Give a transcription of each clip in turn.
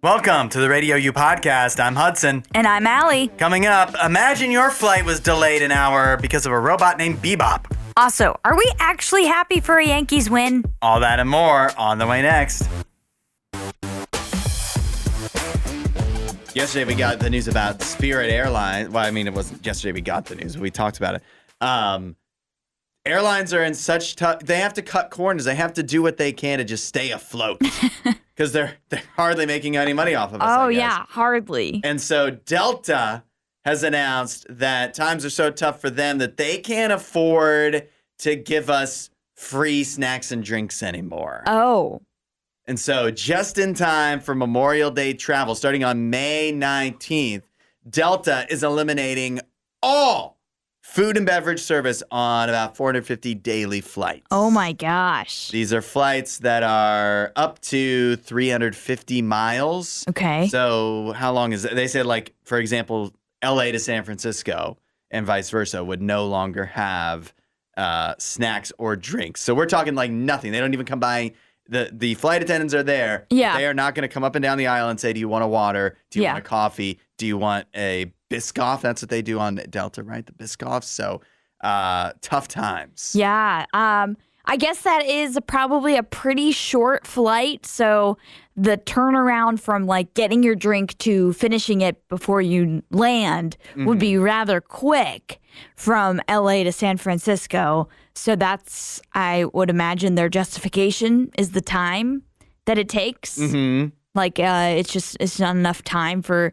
Welcome to the RadioU Podcast. I'm Hudson. And I'm Allie. Coming up, imagine your flight was delayed an hour because of a robot named Bebop. Also, are we actually happy for a Yankees win? All that and more on the way next. Yesterday we got the news about Spirit Airlines. Well, I mean, it wasn't yesterday we got the news. We talked about it. Airlines are in such tough... They have to cut corners. They have to do what they can to just stay afloat. Because they're hardly making any money off of us, Oh, I guess. yeah, hardly. And so Delta has announced that times are so tough for them that they can't afford to give us free snacks and drinks anymore. Oh. And so just in time for Memorial Day travel, starting on May 19th, Delta is eliminating all food and beverage service on about 450 daily flights. Oh, my gosh. These are flights that are up to 350 miles. Okay. So how long is it? They said, like, for example, LA to San Francisco and vice versa would no longer have snacks or drinks. So we're talking like nothing. They don't even come by. The flight attendants are there. Yeah. They are not going to come up and down the aisle and say, do you want a water? Do you want a coffee? Do you want a Biscoff? That's what they do on Delta, right? The Biscoffs. So tough times. Yeah. I guess that is probably a pretty short flight. So the turnaround from like getting your drink to finishing it before you land would be rather quick from LA to San Francisco. So that's, I would imagine, their justification is the time that it takes. Mm-hmm. Like it's not enough time for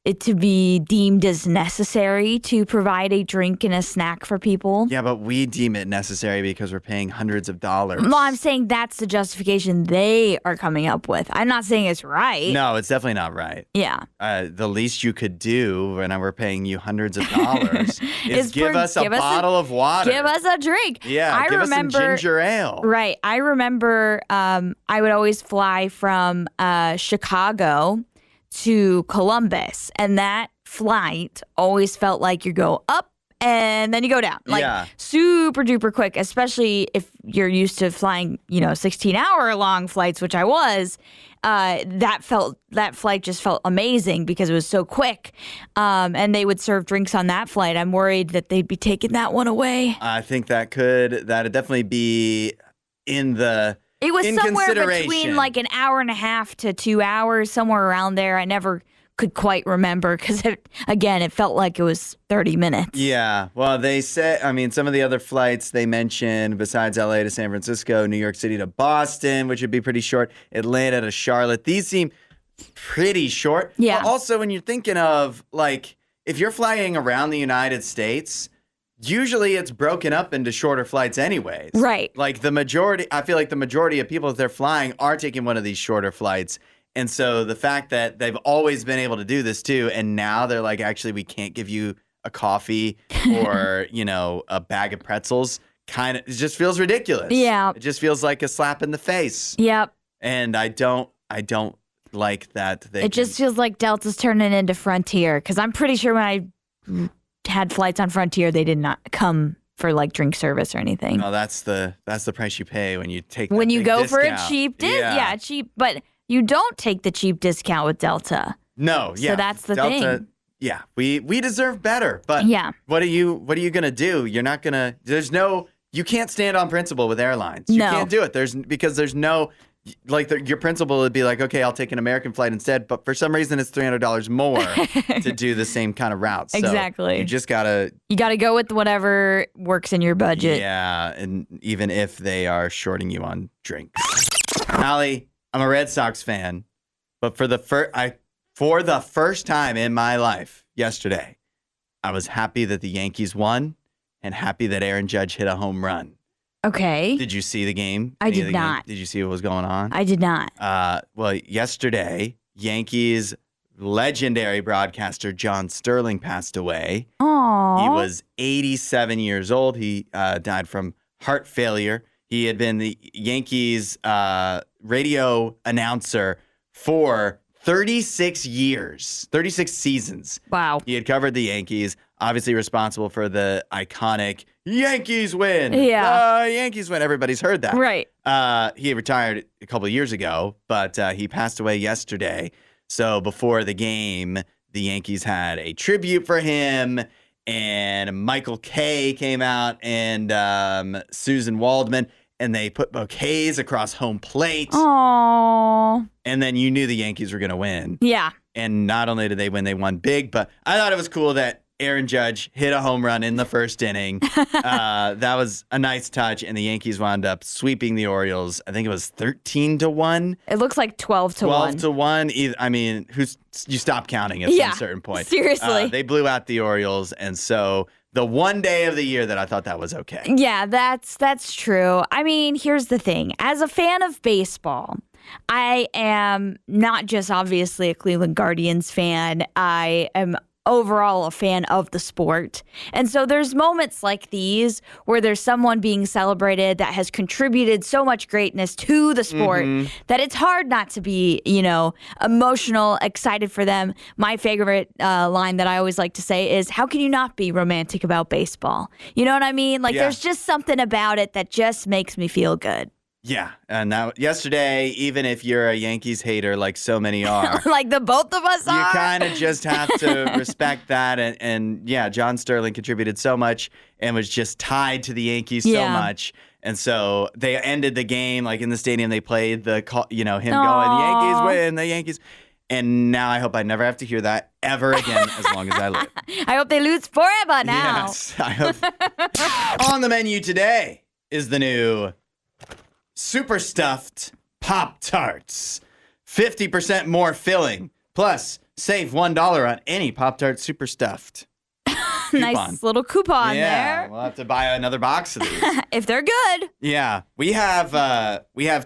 it to be deemed as necessary to provide a drink and a snack for people. Yeah, but we deem it necessary because we're paying hundreds of dollars. Well, I'm saying that's the justification they are coming up with. I'm not saying it's right. No, it's definitely not right. Yeah. The least you could do when we're paying you hundreds of dollars is give us a bottle of water. Give us a drink. Yeah, give us some ginger ale. Right. I remember I would always fly from Chicago to Columbus, and that flight always felt like you go up and then you go down, like super duper quick, especially if you're used to flying, 16-hour long flights, which I was. That flight just felt amazing because it was so quick. And they would serve drinks on that flight. I'm worried that they'd be taking that one away. I think that'd definitely be It was in somewhere between like an hour and a half to 2 hours, somewhere around there. I never could quite remember because, it felt like it was 30 minutes. Yeah. Well, they said, some of the other flights they mentioned, besides LA to San Francisco, New York City to Boston, which would be pretty short, Atlanta to Charlotte. These seem pretty short. Yeah. But also, when you're thinking of, like, if you're flying around the United States, usually it's broken up into shorter flights anyways. Right. Like I feel like the majority of people that they're flying are taking one of these shorter flights. And so the fact that they've always been able to do this too, and now they're like, actually, we can't give you a coffee or, a bag of pretzels, it just feels ridiculous. Yeah. It just feels like a slap in the face. Yep. And I don't like that. It just feels like Delta's turning into Frontier, because I'm pretty sure when I had flights on Frontier, they did not come for like drink service or anything. No, that's the price you pay when you take when you go discount. for a cheap cheap, but you don't take the cheap discount with Delta. No, yeah. So that's the Delta, thing. Yeah, we deserve better, but what are you gonna do? You're not gonna. You can't stand on principle with airlines. You can't do it. Because there's no. Like your principal would be like, okay, I'll take an American flight instead, but for some reason it's $300 more to do the same kind of route. So exactly. You just gotta go with whatever works in your budget. Yeah, and even if they are shorting you on drinks. Allie, I'm a Red Sox fan, but for the first time in my life yesterday, I was happy that the Yankees won and happy that Aaron Judge hit a home run. Okay. Did you see the game? I did not. Did you see what was going on? I did not. Well, yesterday, Yankees legendary broadcaster John Sterling passed away. Aww. He was 87 years old. He died from heart failure. He had been the Yankees radio announcer for 36 years, 36 seasons. Wow. He had covered the Yankees, obviously responsible for the iconic Yankees win. Yeah. The Yankees win. Everybody's heard that. Right. He retired a couple of years ago, but he passed away yesterday. So before the game, the Yankees had a tribute for him, and Michael Kay came out and Susan Waldman, and they put bouquets across home plate. Aww. And then you knew the Yankees were going to win. Yeah. And not only did they win, they won big, but I thought it was cool that Aaron Judge hit a home run in the first inning. That was a nice touch, and the Yankees wound up sweeping the Orioles. I think it was 13-1. It looks like 12-1. 12-1. I mean, you stop counting at some certain point. Seriously. They blew out the Orioles, and so the one day of the year that I thought that was okay. Yeah, that's true. I mean, here's the thing. As a fan of baseball, I am not just obviously a Cleveland Guardians fan. I am overall a fan of the sport. And so there's moments like these where there's someone being celebrated that has contributed so much greatness to the sport that it's hard not to be, emotional, excited for them. My favorite line that I always like to say is, how can you not be romantic about baseball? You know what I mean? There's just something about it that just makes me feel good. Yeah, and yesterday, even if you're a Yankees hater like so many are, like the both of us are, you kind of just have to respect that. And yeah, John Sterling contributed so much and was just tied to the Yankees so much. And so they ended the game, like in the stadium, they played him going, the Yankees win, the Yankees. And now I hope I never have to hear that ever again as long as I live. I hope they lose forever now. Yes, I hope. On the menu today is the new Super Stuffed Pop-Tarts. 50% more filling. Plus, save $1 on any Pop-Tart Super Stuffed. Nice little coupon there. We'll have to buy another box of these. If they're good. Yeah. We have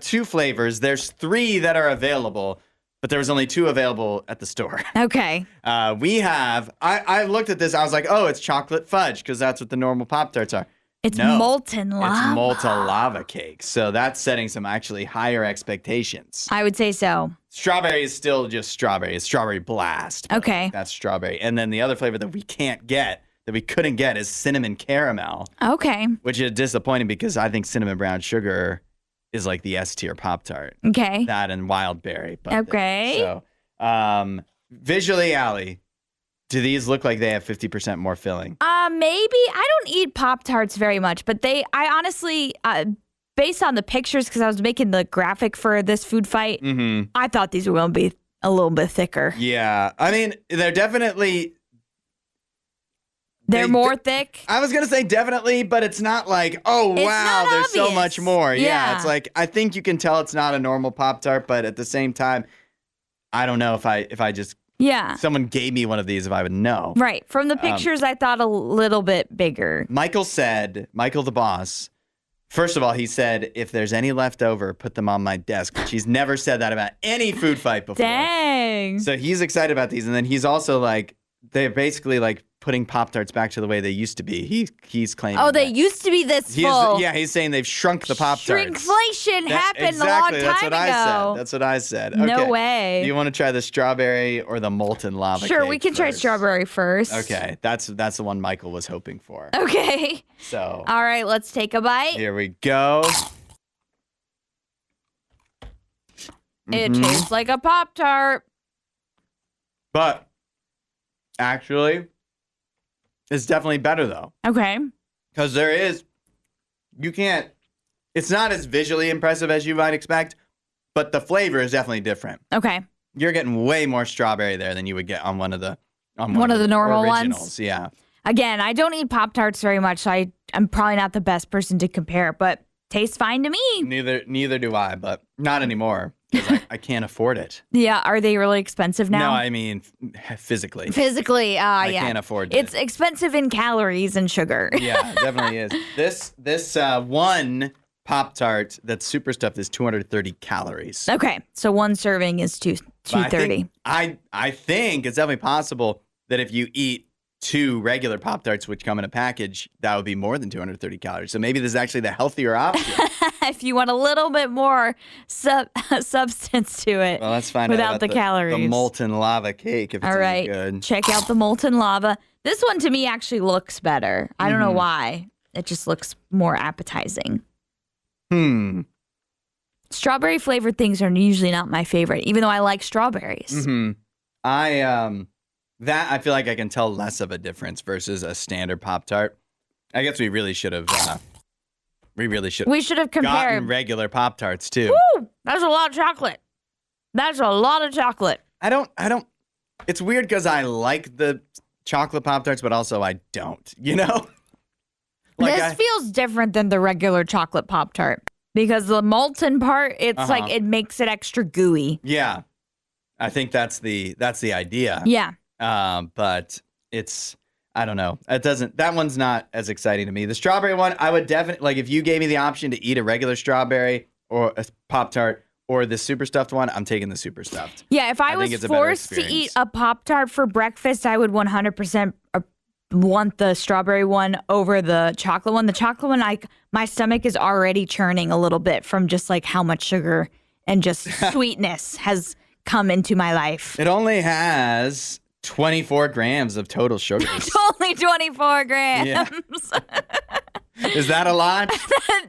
2 flavors. There's 3 that are available, but there was only 2 available at the store. Okay. I looked at this. I was like, oh, it's chocolate fudge because that's what the normal Pop-Tarts are. It's molten lava. It's molten lava cake. So that's setting some actually higher expectations. I would say so. Strawberry is still just strawberry. It's strawberry blast. Okay. That's strawberry. And then the other flavor that we couldn't get is cinnamon caramel. Okay. Which is disappointing because I think cinnamon brown sugar is like the S tier Pop-Tart. Okay. That and wild berry. Okay. So visually, Allie, do these look like they have 50% more filling? Maybe. I don't eat Pop-Tarts very much, but I honestly, based on the pictures, because I was making the graphic for this food fight, I thought these were going to be a little bit thicker. Yeah. I mean, they're definitely... They're more thick? I was going to say definitely, but it's not like, oh, wow, there's obvious. So much more. Yeah. It's like, I think you can tell it's not a normal Pop-Tart, but at the same time, I don't know if I just... Yeah. Someone gave me one of these if I would know. Right. From the pictures, I thought a little bit bigger. Michael the boss, first of all, he said, if there's any left over, put them on my desk. Which he's never said that about any food fight before. Dang. So he's excited about these. And then he's also like, they're basically like putting Pop-Tarts back to the way they used to be. He's claiming. Oh, they used to be this full. Yeah, he's saying they've shrunk the Pop-Tarts. Shrinkflation happened a long time ago. That's what I said. Okay. No way. Do you want to try the strawberry or the molten lava cake? Sure, we can try strawberry first. Okay, that's the one Michael was hoping for. Okay. So. All right, let's take a bite. Here we go. It tastes like a Pop-Tart. But actually, it's definitely better though. Okay. Because it's not as visually impressive as you might expect, but the flavor is definitely different. Okay. You're getting way more strawberry there than you would get on one of the normal originals. Ones. Yeah. Again, I don't eat Pop-Tarts very much, so I'm probably not the best person to compare, but tastes fine to me. Neither do I, but not anymore. Because I can't afford it. Yeah, are they really expensive now? No, I mean physically. Physically, I can't afford it. It's expensive in calories and sugar. Yeah, it definitely is. This one Pop-Tart that's super stuffed is 230 calories. Okay, so one serving is 230. I think it's definitely possible that if you eat 2 regular Pop-Tarts, which come in a package, that would be more than 230 calories. So maybe this is actually the healthier option. If you want a little bit more substance to it. Well, let's find without out the calories. The molten lava cake, if it's all right, any good. Check out the molten lava. This one to me actually looks better. I don't know why. It just looks more appetizing. Strawberry flavored things are usually not my favorite, even though I like strawberries. Mm-hmm. I feel like I can tell less of a difference versus a standard Pop-Tart. I guess we really should have. We should have compared gotten regular Pop-Tarts too. Woo! That's a lot of chocolate. That's a lot of chocolate. I don't. It's weird because I like the chocolate Pop-Tarts, but also I don't. You know. This feels different than the regular chocolate Pop-Tart because the molten part, it's like it makes it extra gooey. Yeah, I think that's the idea. Yeah. But it's, I don't know. That one's not as exciting to me. The strawberry one, I would definitely, like, if you gave me the option to eat a regular strawberry or a Pop-Tart or the super stuffed one, I'm taking the super stuffed. Yeah, if I was forced to eat a Pop-Tart for breakfast, I would 100% want the strawberry one over the chocolate one. The chocolate one, my stomach is already churning a little bit from just like how much sugar and just sweetness has come into my life. It only has 24 grams of total sugar. It's only 24 grams. Yeah. Is that a lot?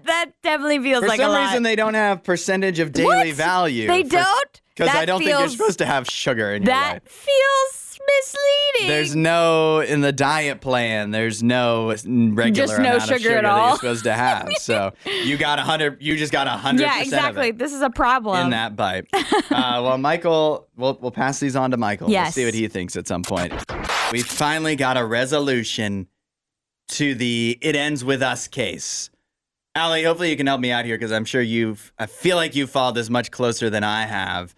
That definitely feels like a lot. For some reason, they don't have percentage of daily value. They don't? Because I don't think you're supposed to have sugar in your life. That feels misleading. There's no, in the diet plan, there's no regular amount of sugar that you're supposed to have. So you just got 100% Yeah, exactly. This is a problem. In that bite. Well, Michael, we'll pass these on to Michael. Yes. We'll see what he thinks at some point. We finally got a resolution to the It Ends With Us case. Allie, hopefully you can help me out here because I'm sure I feel like you've followed this much closer than I have.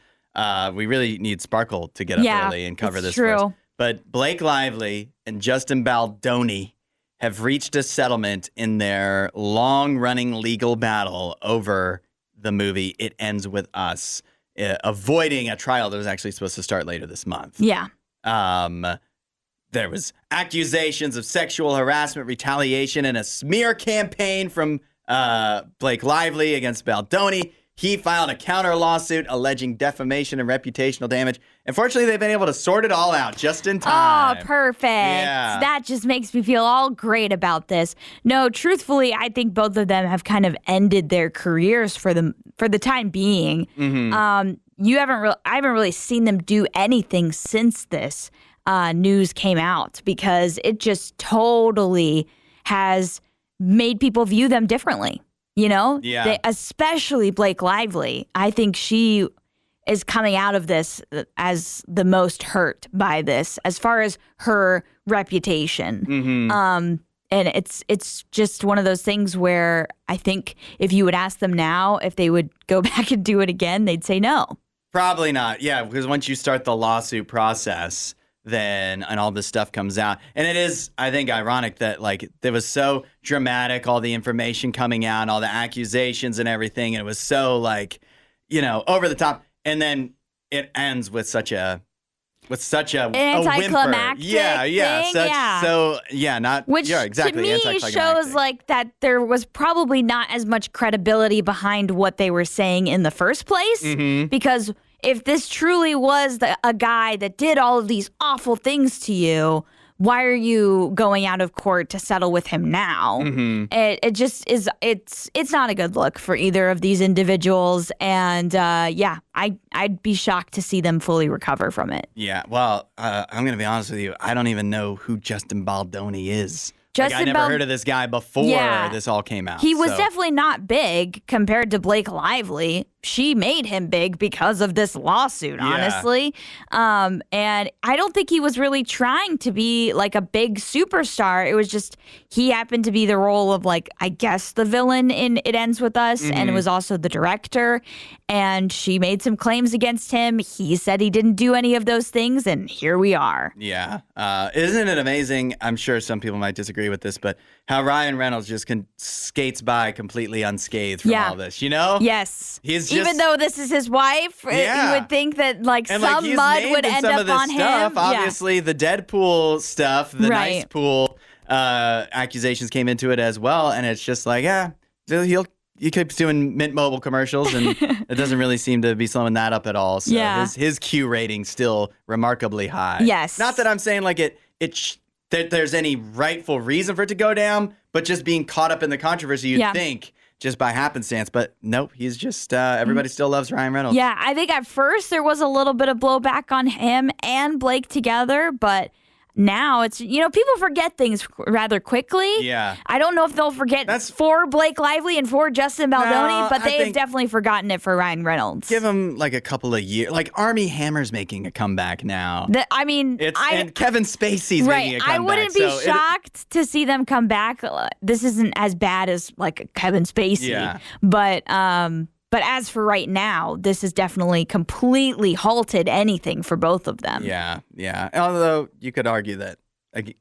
We really need Sparkle to get up early and cover this for us. But Blake Lively and Justin Baldoni have reached a settlement in their long-running legal battle over the movie It Ends With Us, avoiding a trial that was actually supposed to start later this month. Yeah. There was accusations of sexual harassment, retaliation, and a smear campaign from Blake Lively against Baldoni. He filed a counter lawsuit alleging defamation and reputational damage. Unfortunately, they've been able to sort it all out just in time. Oh, perfect. Yeah. That just makes me feel all great about this. No, truthfully, I think both of them have kind of ended their careers for the time being. Mm-hmm. I haven't really seen them do anything since this news came out because it just totally has made people view them differently. You know, especially Blake Lively. I think she is coming out of this as the most hurt by this, as far as her reputation. Mm-hmm. And it's just one of those things where I think if you would ask them now if they would go back and do it again, they'd say no. Probably not. Yeah, because once you start the lawsuit process, and all this stuff comes out. And it is, I think, ironic that, like, it was so dramatic, all the information coming out, all the accusations and everything. And it was so, like, over the top. And then it ends with such a anticlimactic thing. Which to me shows like that there was probably not as much credibility behind what they were saying in the first place. Mm-hmm. Because if this truly was a guy that did all of these awful things to you, why are you going out of court to settle with him now? Mm-hmm. It just is. It's not a good look for either of these individuals. And I'd be shocked to see them fully recover from it. Yeah. Well, I'm going to be honest with you. I don't even know who Justin Baldoni is. I never heard of this guy before this all came out. He was definitely not big compared to Blake Lively. She made him big because of this lawsuit, honestly. And I don't think he was really trying to be like a big superstar. It was just he happened to be the role of, like, I guess the villain in It Ends With Us, and it was also the director. And she made some claims against him. He said he didn't do any of those things, and here we are. Yeah. Isn't it amazing? I'm sure some people might disagree with this, but how Ryan Reynolds just skates by completely unscathed from all this, Yes. Even though this is his wife, you would think that some mud would end up on him. Obviously, the Deadpool stuff, the Nice Pool accusations came into it as well, and it's just like, he keeps doing Mint Mobile commercials, and it doesn't really seem to be slowing that up at all. So his Q rating's still remarkably high. Yes. Not that I'm saying like that there's any rightful reason for it to go down, but just being caught up in the controversy, you'd think just by happenstance. But nope, he's just, everybody still loves Ryan Reynolds. Yeah, I think at first there was a little bit of blowback on him and Blake together, but now it's, people forget things rather quickly. Yeah. I don't know if they'll forget for Blake Lively and for Justin Baldoni, but they have definitely forgotten it for Ryan Reynolds. Give him like a couple of years. Like Armie Hammer's making a comeback now. And Kevin Spacey's making a comeback. I wouldn't be shocked to see them come back. This isn't as bad as like Kevin Spacey. Yeah. But as for right now, this has definitely completely halted anything for both of them. Yeah. Although you could argue that they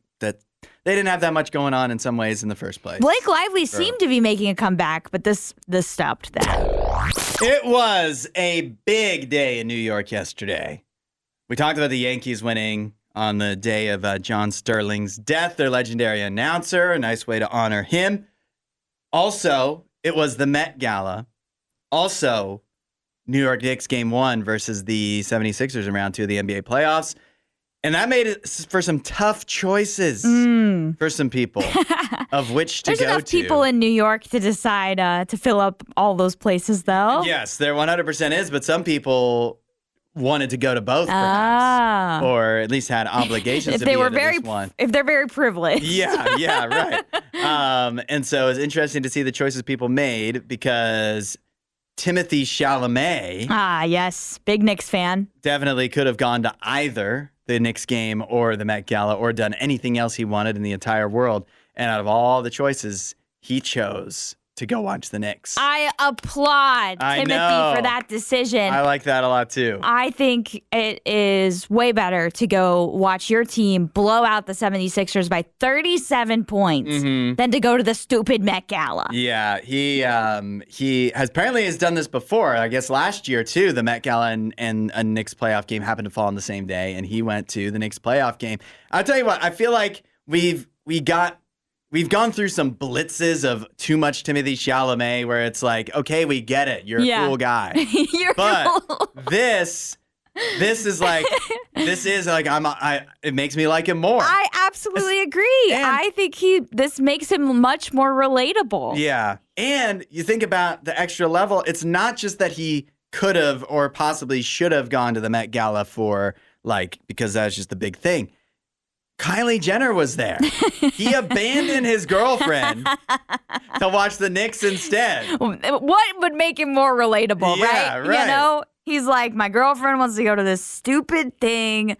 didn't have that much going on in some ways in the first place. Blake Lively seemed to be making a comeback, but this stopped that. It was a big day in New York yesterday. We talked about the Yankees winning on the day of John Sterling's death, their legendary announcer. A nice way to honor him. Also, it was the Met Gala. Also, New York Knicks Game 1 versus the 76ers in Round 2 of the NBA playoffs. And that made it for some tough choices for some people of which to go to. There's enough people in New York to decide to fill up all those places, though. Yes, there 100% is, but some people wanted to go to both, perhaps, or at least had obligations to be at least one. If they're very privileged. Yeah, right. And so it's interesting to see the choices people made because Timothee Chalamet. Yes. Big Knicks fan. Definitely could have gone to either the Knicks game or the Met Gala or done anything else he wanted in the entire world. And out of all the choices, he chose to go watch the Knicks. I applaud Timothy for that decision. I like that a lot too. I think it is way better to go watch your team blow out the 76ers by 37 points than to go to the stupid Met Gala. Yeah, he has apparently has done this before. I guess last year too, the Met Gala and a Knicks playoff game happened to fall on the same day, and he went to the Knicks playoff game. I'll tell you what, I feel like we've gone through some blitzes of too much Timothee Chalamet where it's like, okay, we get it. You're a cool guy. But cool. This is like, it makes me like him more. I absolutely agree. I think this makes him much more relatable. Yeah. And you think about the extra level. It's not just that he could have or possibly should have gone to the Met Gala because that's just the big thing. Kylie Jenner was there. He abandoned his girlfriend to watch the Knicks instead. What would make him more relatable, right? He's like, my girlfriend wants to go to this stupid thing.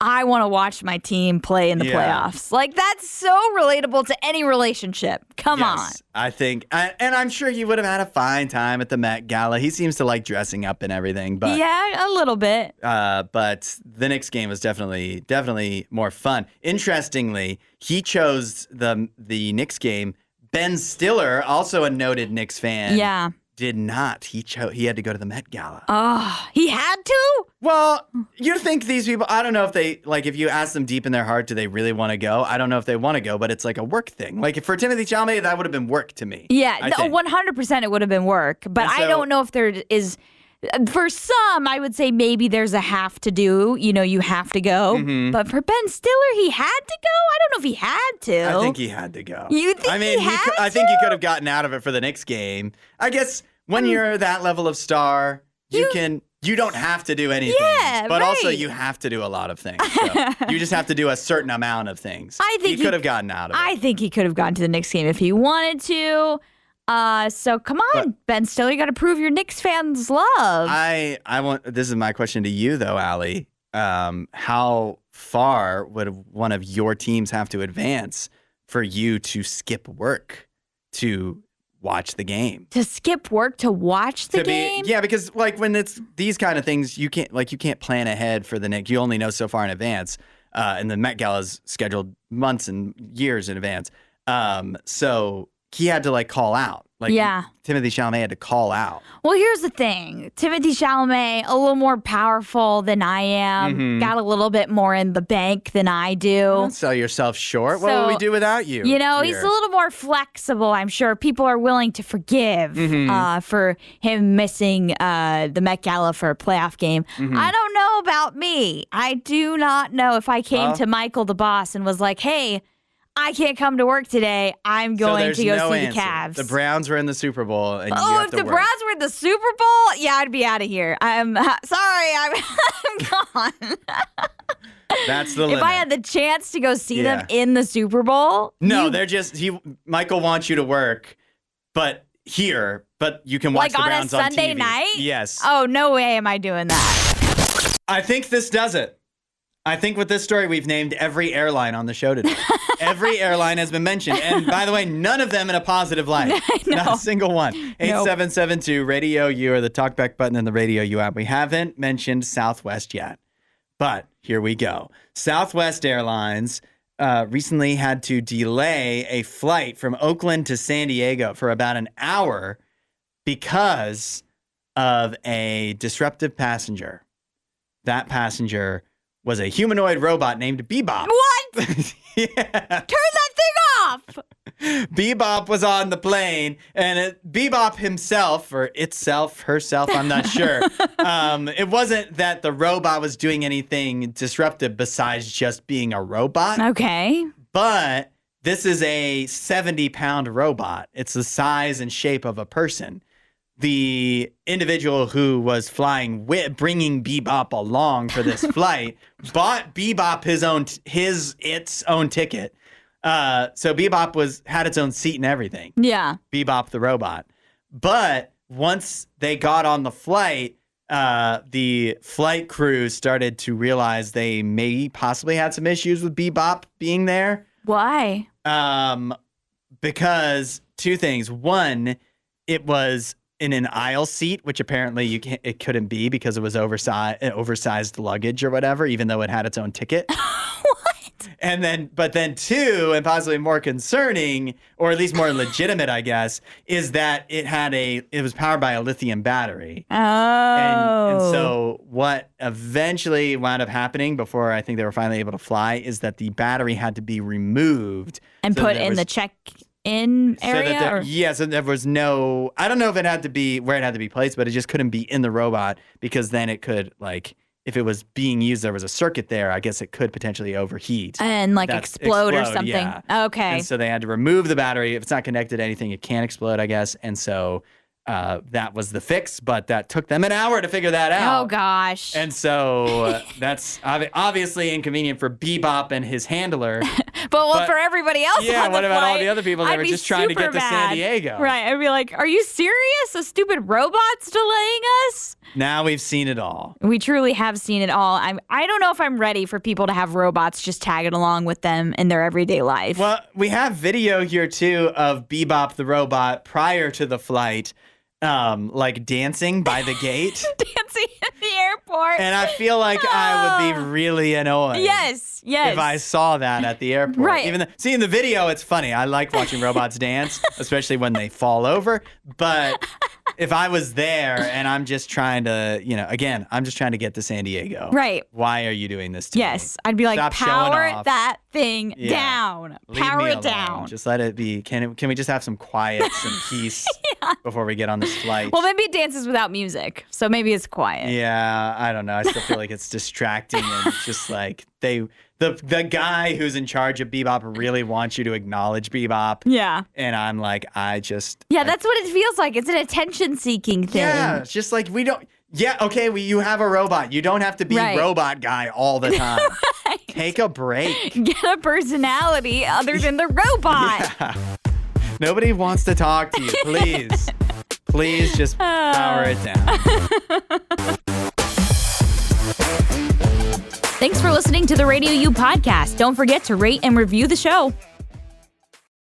I want to watch my team play in the playoffs. Like, that's so relatable to any relationship. Come on. I think, and I'm sure he would have had a fine time at the Met Gala. He seems to like dressing up and everything. But yeah, a little bit. But the Knicks game was definitely more fun. Interestingly, he chose the Knicks game. Ben Stiller, also a noted Knicks fan, did not. He had to go to the Met Gala. Oh, he had to? Well, you think these people, I don't know if they, if you ask them deep in their heart, do they really want to go? I don't know if they want to go, but it's like a work thing. Like for Timothee Chalamet, that would have been work to me. Yeah, 100% it would have been work. But I don't know if there is, for some, I would say maybe there's a have to do, you have to go. Mm-hmm. But for Ben Stiller, he had to go? I don't know if he had to. I think he had to go. You think I think he could have gotten out of it for the Knicks game. I guess when you're that level of star, you don't have to do anything. Yeah, but also you have to do a lot of things. So you just have to do a certain amount of things. I think he could have gotten out of it. I think he could have gotten to the Knicks game if he wanted to. So come on, Ben Stiller, you got to prove your Knicks fans love. This is my question to you though, Allie. How far would one of your teams have to advance for you to skip work to watch the game? To skip work to watch the game? Yeah, because when it's these kind of things, you can't plan ahead for the Knicks. You only know so far in advance. And the Met Gala is scheduled months and years in advance. So he had to call out. Timothee Chalamet had to call out. Well, here's the thing. Timothee Chalamet, a little more powerful than I am. Got a little bit more in the bank than I do. Don't sell yourself short. What would we do without you? He's a little more flexible, I'm sure. People are willing to forgive for him missing the Met Gala for a playoff game. I don't know about me. I do not know if I came to Michael, the boss, and was like, hey, I can't come to work today. I'm going to go see the Cavs. The Browns were in the Super Bowl, and you have if to the work. Browns were in the Super Bowl, yeah, I'd be out of here. I'm sorry, I'm gone. That's the limit. If I had the chance to go see them in the Super Bowl. No, they're just, Michael wants you to work, but you can watch the Browns on TV. Like on a Sunday night? Yes. Oh, no way am I doing that. I think this does it. I think with this story, we've named every airline on the show today. Every airline has been mentioned. And by the way, none of them in a positive light. Not a single one. 8772 Radio U or the talkback button in the Radio U app. We haven't mentioned Southwest yet. But here we go. Southwest Airlines recently had to delay a flight from Oakland to San Diego for about an hour because of a disruptive passenger. That passenger was a humanoid robot named Bebop. What? Yeah. Turn that thing off. Bebop was on the plane, and Bebop himself, or itself, herself, I'm not sure. It wasn't that the robot was doing anything disruptive besides just being a robot. Okay. But this is a 70-pound robot. It's the size and shape of a person. The individual who was flying bringing Bebop along for this flight bought Bebop its own ticket. So Bebop had its own seat and everything. Yeah. Bebop the robot. But once they got on the flight, the flight crew started to realize they possibly had some issues with Bebop being there. Why? Because two things. One, it was in an aisle seat, which apparently it couldn't be because it was oversized luggage or whatever, even though it had its own ticket. What? But then two, and possibly more concerning, or at least more legitimate, I guess, is that it was powered by a lithium battery. Oh. And so what eventually wound up happening before I think they were finally able to fly is that the battery had to be removed. And put in the check-in area? So there was no, I don't know if it had to be where it had to be placed, but it just couldn't be in the robot because then it could, like, if it was being used, there was a circuit there, I guess it could potentially overheat. And explode or something. Yeah. Okay. And so they had to remove the battery. If it's not connected to anything, it can explode, I guess. And so that was the fix, but that took them an hour to figure that out. Oh, gosh. And so that's obviously inconvenient for Bebop and his handler. but for everybody else on the flight, what about all the other people that were just trying to get to San Diego? Right. I'd be like, are you serious? A stupid robot's delaying us? Now we've seen it all. We truly have seen it all. I don't know if I'm ready for people to have robots just tagging along with them in their everyday life. Well, we have video here, too, of Bebop the robot prior to the flight. Dancing by the gate. Dancing in the airport. And I feel like I would be really annoyed. Yes. If I saw that at the airport. Right. In the video, it's funny. I like watching robots dance, especially when they fall over. But if I was there and I'm just trying to, I'm just trying to get to San Diego. Right. Why are you doing this to me? Yes. I'd be like, Stop power that thing down. Power it down. Just let it be. Can we just have some quiet, some peace before we get on this flight? Well, maybe it dances without music, so maybe it's quiet. Yeah, I don't know. I still feel like it's distracting and just like the guy who's in charge of Bebop really wants you to acknowledge Bebop. Yeah. And I'm like, that's what it feels like. It's an attention-seeking thing. Yeah, it's just like we don't. Yeah, okay, you have a robot. You don't have to be robot guy all the time. Right. Take a break. Get a personality other than the robot. Yeah. Nobody wants to talk to you. Please. Please just power it down. Thanks for listening to the RadioU Podcast. Don't forget to rate and review the show.